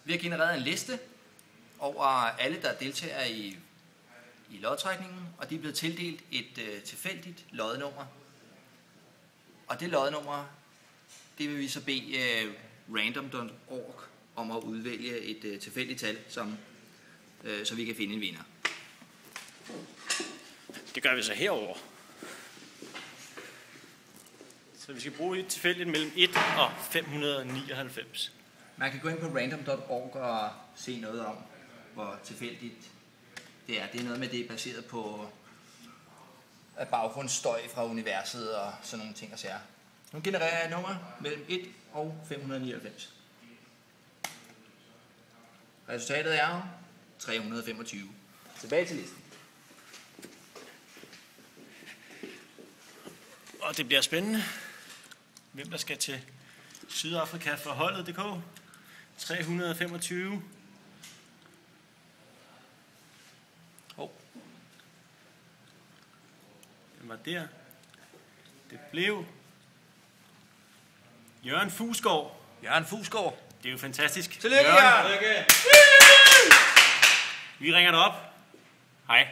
Vi har genereret en liste over alle, der deltager i lodtrækningen, og de er blevet tildelt et tilfældigt lodnummer. Og det lodnummer, det vil vi så bede random.org om at udvælge et tilfældigt tal, så vi kan finde en vinder. Det gør vi så herover. Så vi skal bruge et tilfældigt mellem 1 og 599. Man kan gå ind på random.org og se noget om, hvor tilfældigt det er. Det er noget med, det er baseret på baggrundsstøj fra universet og sådan nogle ting og sager. Nu genererer jeg et nummer mellem 1 og 599. Resultatet er 325. Tilbage til listen. Og det bliver spændende. Hvem der skal til Sydafrika for holdet.dk. 325. Den var der. Det blev Jørgen Fusgaard. Jørgen Fusgaard. Det er jo fantastisk. Tillykke, Jørgen! Vi ringer dig op. Hej.